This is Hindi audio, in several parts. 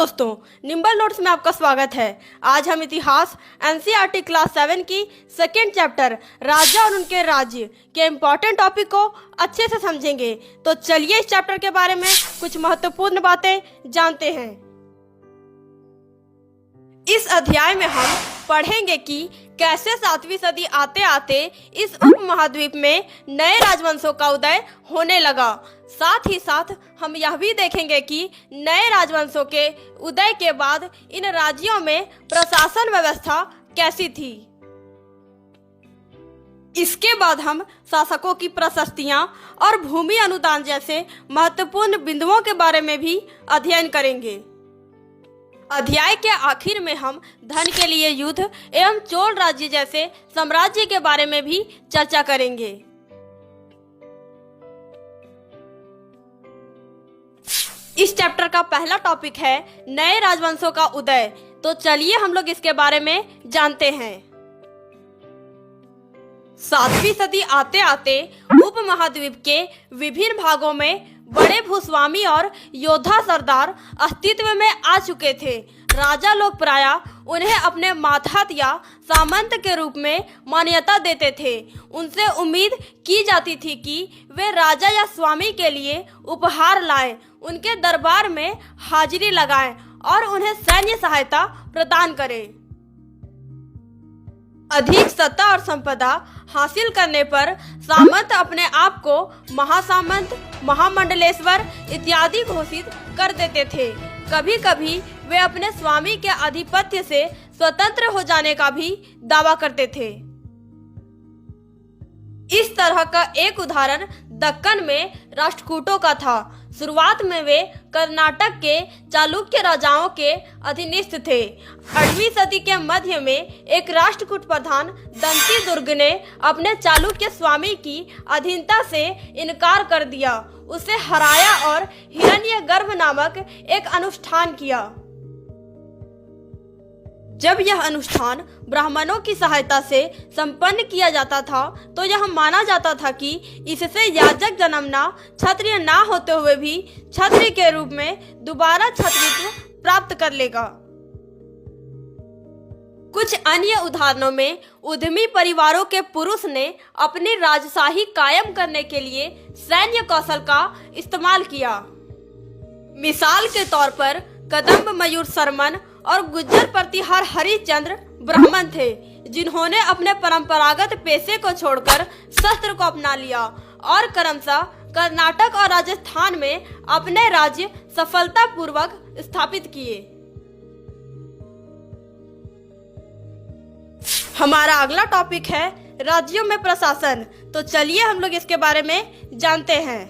दोस्तों, निम्बल नोट्स में आपका स्वागत है। आज हम इतिहास एनसीईआरटी क्लास 7 की सेकेंड चैप्टर राजा और उनके राज्य के इम्पोर्टेंट टॉपिक को अच्छे से समझेंगे। तो चलिए इस चैप्टर के बारे में कुछ महत्वपूर्ण बातें जानते हैं। इस अध्याय में हम पढ़ेंगे कि कैसे 7वीं सदी आते आते इस उपमहाद्वीप में नए राजवंशों का उदय होने लगा। साथ ही साथ हम यह भी देखेंगे कि नए राजवंशों के उदय के बाद इन राज्यों में प्रशासन व्यवस्था कैसी थी। इसके बाद हम शासकों की प्रशस्तियां और भूमि अनुदान जैसे महत्वपूर्ण बिंदुओं के बारे में भी अध्ययन करेंगे। अध्याय के आखिर में हम धन के लिए युद्ध एवं चोल राज्य जैसे साम्राज्य के बारे में भी चर्चा करेंगे। इस चैप्टर का पहला टॉपिक है नए राजवंशों का उदय। तो चलिए हम लोग इसके बारे में जानते हैं। 7वीं सदी आते आते उपमहाद्वीप के विभिन्न भागों में बड़े भूस्वामी और योद्धा सरदार अस्तित्व में आ चुके थे। राजा लोग प्रायः उन्हें अपने मातहत या सामंत के रूप में मान्यता देते थे। उनसे उम्मीद की जाती थी कि वे राजा या स्वामी के लिए उपहार लाएं, उनके दरबार में हाजिरी लगाएं और उन्हें सैन्य सहायता प्रदान करें। अधिक सत्ता और संपदा हासिल करने पर सामंत अपने आप को महासामंत, महामंडलेश्वर इत्यादि घोषित कर देते थे। कभी कभी वे अपने स्वामी के आधिपत्य से स्वतंत्र हो जाने का भी दावा करते थे। इस तरह का एक उदाहरण दक्कन में राष्ट्रकूटों का था। शुरुआत में वे कर्नाटक के चालुक्य राजाओं के अधीनस्थ थे। 8वीं सदी के मध्य में एक राष्ट्रकूट प्रधान दंती दुर्ग ने अपने चालुक्य स्वामी की अधीनता से इनकार कर दिया, उसे हराया और हिरण्यगर्भ नामक एक अनुष्ठान किया। जब यह अनुष्ठान ब्राह्मणों की सहायता से संपन्न किया जाता था तो यह माना जाता था कि इससे याजक जन्मना क्षत्रिय ना होते हुए भी क्षत्रिय के रूप में दोबारा क्षत्रियत्व प्राप्त कर लेगा। कुछ अन्य उदाहरणों में उद्यमी परिवारों के पुरुष ने अपनी राजशाही कायम करने के लिए सैन्य कौशल का इस्तेमाल किया। मिसाल के तौर पर कदम्ब मयूर शर्मन और गुज्जर प्रतिहार हरिश्चंद्र ब्राह्मण थे, जिन्होंने अपने परंपरागत पेशे को छोड़कर शस्त्र को अपना लिया और क्रमशः कर्नाटक और राजस्थान में अपने राज्य सफलतापूर्वक स्थापित किए। हमारा अगला टॉपिक है राज्यों में प्रशासन। तो चलिए हम लोग इसके बारे में जानते हैं।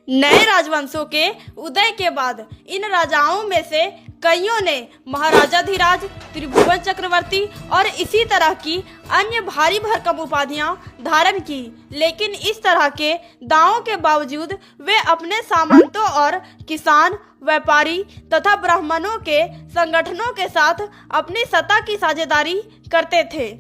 नए राजवंशों के उदय के बाद इन राजाओं में से कईयों ने महाराजाधिराज, त्रिभुवन चक्रवर्ती और इसी तरह की अन्य भारी भरकम उपाधियां धारण की। लेकिन इस तरह के दावों के बावजूद वे अपने सामंतों और किसान, व्यापारी तथा ब्राह्मणों के संगठनों के साथ अपनी सत्ता की साझेदारी करते थे।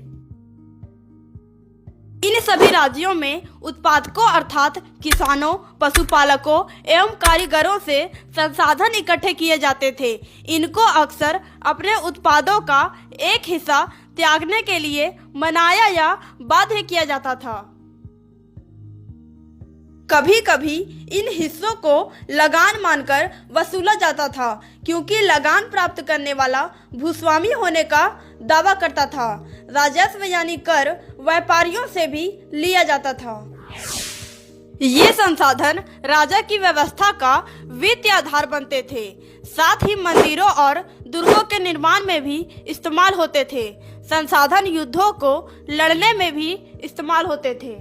इन सभी राज्यों में उत्पादकों अर्थात किसानों, पशुपालकों एवं कारीगरों से संसाधन इकट्ठे किए जाते थे। इनको अक्सर अपने उत्पादों का एक हिस्सा त्यागने के लिए मनाया या बाध्य किया जाता था। कभी कभी इन हिस्सों को लगान मानकर वसूला जाता था, क्योंकि लगान प्राप्त करने वाला भूस्वामी होने का दावा करता था। राजस्व यानी कर व्यापारियों से भी लिया जाता था। ये संसाधन राजा की व्यवस्था का वित्तीय आधार बनते थे। साथ ही मंदिरों और दुर्गों के निर्माण में भी इस्तेमाल होते थे। संसाधन युद्धों को लड़ने में भी इस्तेमाल होते थे।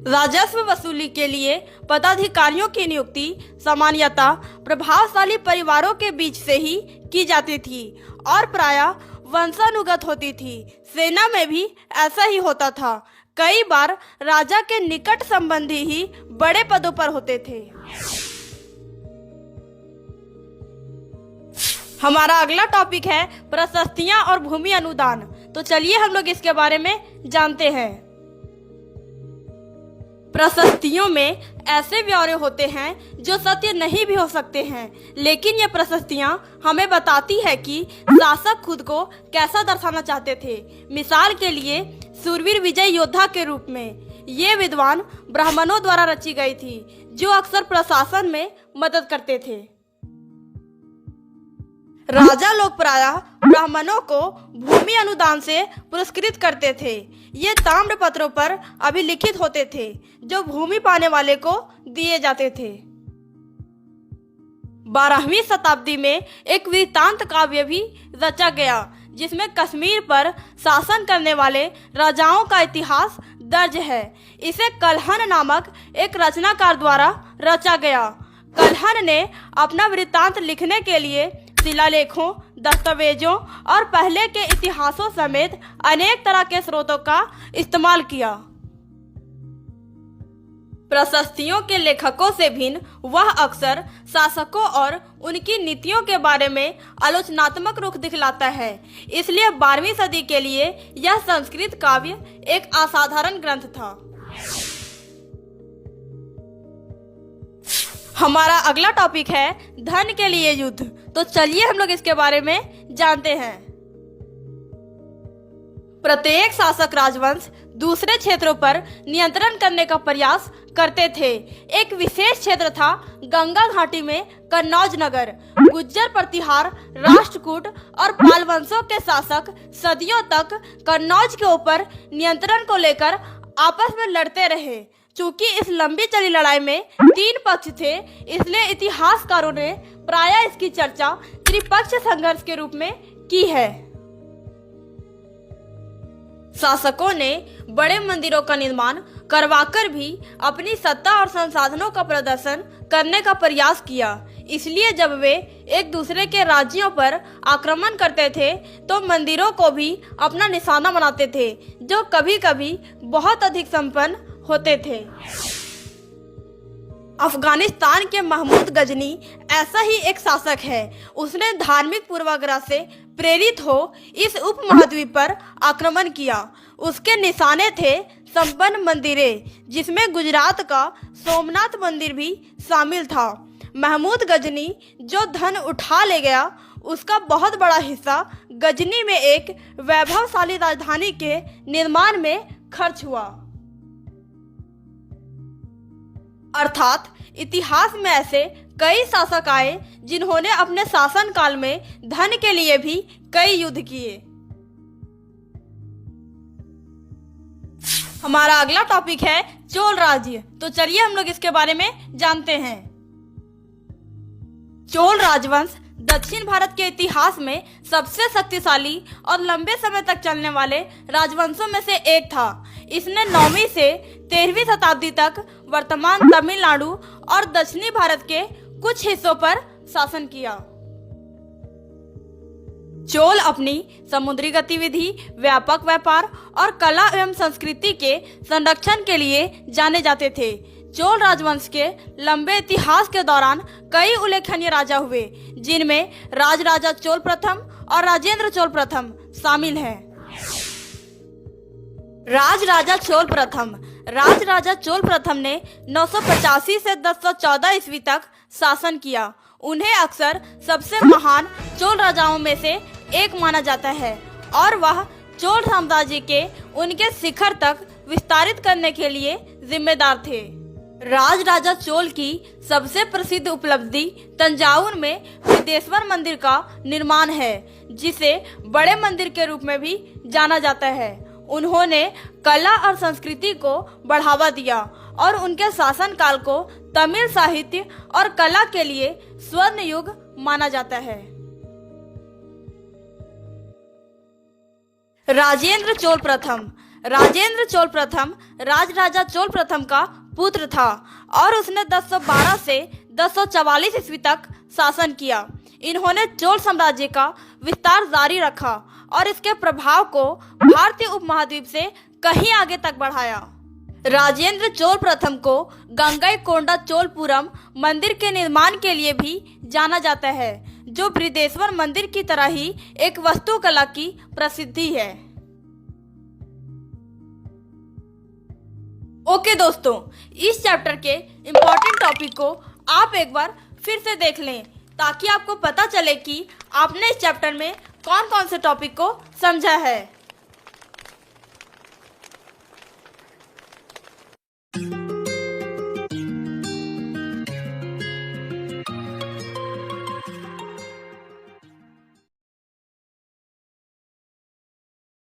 राजस्व वसूली के लिए पदाधिकारियों की नियुक्ति सामान्यतः प्रभावशाली परिवारों के बीच से ही की जाती थी और प्रायः वंशानुगत होती थी। सेना में भी ऐसा ही होता था। कई बार राजा के निकट संबंधी ही बड़े पदों पर होते थे। हमारा अगला टॉपिक है प्रशस्तियां और भूमि अनुदान। तो चलिए हम लोग इसके बारे में जानते हैं। प्रशस्तियों में ऐसे ब्यौरे होते हैं जो सत्य नहीं भी हो सकते हैं, लेकिन ये प्रशस्तियां हमें बताती है कि शासक खुद को कैसा दर्शाना चाहते थे। मिसाल के लिए शूरवीर विजय योद्धा के रूप में ये विद्वान ब्राह्मणों द्वारा रची गई थी, जो अक्सर प्रशासन में मदद करते थे। राजा लोग प्रायः ब्राह्मणों को भूमि अनुदान से पुरस्कृत करते थे। ये ताम्र पत्रों पर अभिलिखित होते थे, जो भूमि पाने वाले को दिए जाते थे। 12वीं शताब्दी में एक वृत्तांत काव्य भी रचा गया, जिसमें कश्मीर पर शासन करने वाले राजाओं का इतिहास दर्ज है। इसे कल्हण नामक एक रचनाकार द्वारा रचा गया। कल्हण ने अपना वृत्तांत लिखने के लिए शिलालेखों, दस्तावेजों और पहले के इतिहासों समेत अनेक तरह के स्रोतों का इस्तेमाल किया। प्रशस्तियों के लेखकों से भिन्न वह अक्सर शासकों और उनकी नीतियों के बारे में आलोचनात्मक रुख दिखलाता है। इसलिए 12वीं सदी के लिए यह संस्कृत काव्य एक असाधारण ग्रंथ था। हमारा अगला टॉपिक है धन के लिए युद्ध। तो चलिए हम लोग इसके बारे में जानते हैं। प्रत्येक शासक राजवंश दूसरे क्षेत्रों पर नियंत्रण करने का प्रयास करते थे। एक विशेष क्षेत्र था गंगा घाटी में कन्नौज नगर। गुज्जर, प्रतिहार, राष्ट्रकूट और पाल वंशों के शासक सदियों तक कन्नौज के ऊपर नियंत्रण को लेकर आपस में लड़ते रहे। चूंकि इस लंबी चली लड़ाई में 3 पक्ष थे, इसलिए इतिहासकारों ने प्रायः इसकी चर्चा त्रिपक्ष संघर्ष के रूप में की है। शासकों ने बड़े मंदिरों का निर्माण करवाकर भी अपनी सत्ता और संसाधनों का प्रदर्शन करने का प्रयास किया। इसलिए जब वे एक दूसरे के राज्यों पर आक्रमण करते थे तो मंदिरों को भी अपना निशाना बनाते थे, जो कभी कभी बहुत अधिक संपन्न होते थे। अफगानिस्तान के महमूद गजनी ऐसा ही एक शासक है। उसने धार्मिक पूर्वाग्रह से प्रेरित हो इस उपमहाद्वीप पर आक्रमण किया। उसके निशाने थे संपन्न मंदिरें, जिसमें गुजरात का सोमनाथ मंदिर भी शामिल था। महमूद गजनी जो धन उठा ले गया, उसका बहुत बड़ा हिस्सा गजनी में एक वैभवशाली राजधानी के निर्माण में खर्च हुआ। अर्थात इतिहास में ऐसे कई शासक आए जिन्होंने अपने शासन काल में धन के लिए भी कई युद्ध किए। हमारा अगला टॉपिक है चोल राज्य। तो चलिए हम लोग इसके बारे में जानते हैं। चोल राजवंश दक्षिण भारत के इतिहास में सबसे शक्तिशाली और लंबे समय तक चलने वाले राजवंशों में से एक था। इसने 9वीं से 13वीं शताब्दी तक वर्तमान तमिलनाडु और दक्षिणी भारत के कुछ हिस्सों पर शासन किया। चोल अपनी समुद्री गतिविधि, व्यापक व्यापार और कला एवं संस्कृति के संरक्षण के लिए जाने जाते थे। चोल राजवंश के लंबे इतिहास के दौरान कई उल्लेखनीय राजा हुए, जिनमें राजराजा चोल प्रथम और राजेंद्र चोल प्रथम शामिल हैं। राजराजा चोल प्रथम ने 985 से 1014 ईस्वी तक शासन किया। उन्हें अक्सर सबसे महान चोल राजाओं में से एक माना जाता है और वह चोल साम्राज्य के उनके शिखर तक विस्तारित करने के लिए जिम्मेदार थे। राजराजा चोल की सबसे प्रसिद्ध उपलब्धि तंजावुर में बृहदेश्वर मंदिर का निर्माण है, जिसे बड़े मंदिर के रूप में भी जाना जाता है। उन्होंने कला और संस्कृति को बढ़ावा दिया और उनके शासनकाल को तमिल साहित्य और कला के लिए स्वर्ण युग माना जाता है। राजेंद्र चोल प्रथम राजराजा चोल प्रथम का पुत्र था और उसने 1012 से 1044 ईस्वी तक शासन किया। इन्होंने चोल साम्राज्य का विस्तार जारी रखा और इसके प्रभाव को भारतीय उपमहाद्वीप से कहीं आगे तक बढ़ाया। राजेंद्र चोल प्रथम को गंगईकोंडा चोलपुरम मंदिर के निर्माण के लिए भी जाना जाता है, जो बृहदेश्वर मंदिर की तरह ही एक वास्तुकला की प्रसिद्धि है। ओके दोस्तों, इस चैप्टर के इम्पोर्टेंट टॉपिक को आप एक बार फिर से देख लें ताकि आपको पता चले कि आपने इस चैप्टर में कौन कौन से टॉपिक को समझा है।